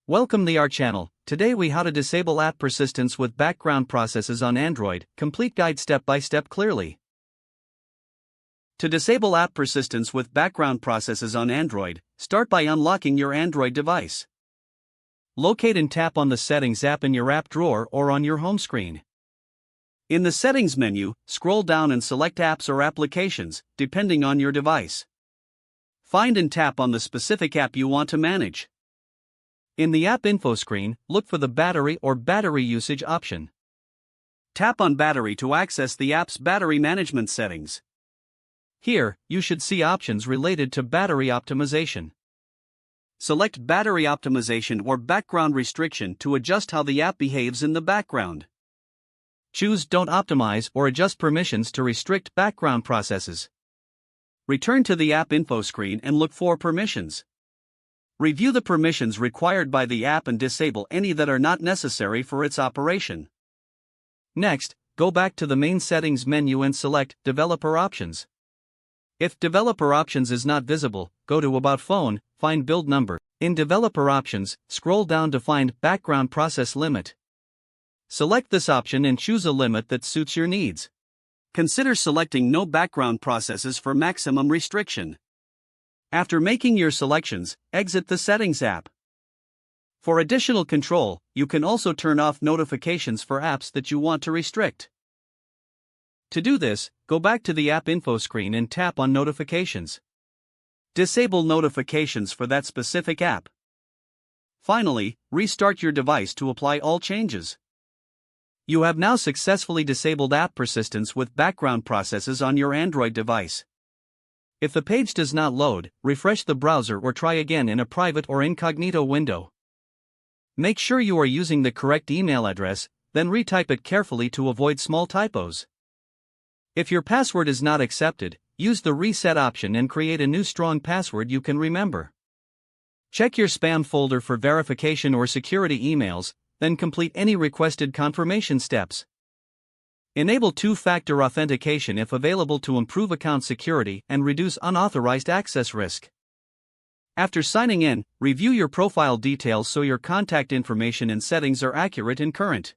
Welcome to our channel. Today we how to disable app persistence with background processes on Android. Complete guide step by step clearly. To disable app persistence with background processes on Android, start by unlocking your Android device. Locate and tap on the Settings app in your app drawer or on your home screen. In the Settings menu, scroll down and select Apps or Applications, depending on your device. Find and tap on the specific app you want to manage. In the App Info screen, look for the Battery or Battery Usage option. Tap on Battery to access the app's battery management settings. Here, you should see options related to battery optimization. Select Battery Optimization or Background Restriction to adjust how the app behaves in the background. Choose Don't Optimize or adjust permissions to restrict background processes. Return to the App Info screen and look for Permissions. Review the permissions required by the app and disable any that are not necessary for its operation. Next, go back to the main Settings menu and select Developer Options. If Developer Options is not visible, go to About Phone, find Build Number. In Developer Options, scroll down to find Background Process Limit. Select this option and choose a limit that suits your needs. Consider selecting No Background Processes for maximum restriction. After making your selections, exit the Settings app. For additional control, you can also turn off notifications for apps that you want to restrict. To do this, go back to the App Info screen and tap on Notifications. Disable notifications for that specific app. Finally, restart your device to apply all changes. You have now successfully disabled app persistence with background processes on your Android device. If the page does not load, refresh the browser or try again in a private or incognito window. Make sure you are using the correct email address, then retype it carefully to avoid small typos. If your password is not accepted, use the Reset option and create a new strong password you can remember. Check your spam folder for verification or security emails, then complete any requested confirmation steps. Enable two-factor authentication if available to improve account security and reduce unauthorized access risk. After signing in, review your profile details so your contact information and settings are accurate and current.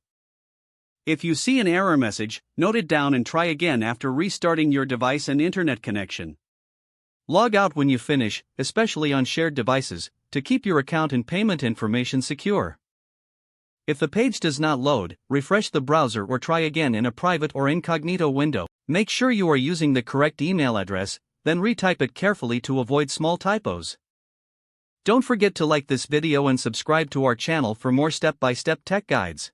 If you see an error message, note it down and try again after restarting your device and internet connection. Log out when you finish, especially on shared devices, to keep your account and payment information secure. If the page does not load, refresh the browser or try again in a private or incognito window. Make sure you are using the correct email address, then retype it carefully to avoid small typos. Don't forget to like this video and subscribe to our channel for more step-by-step tech guides.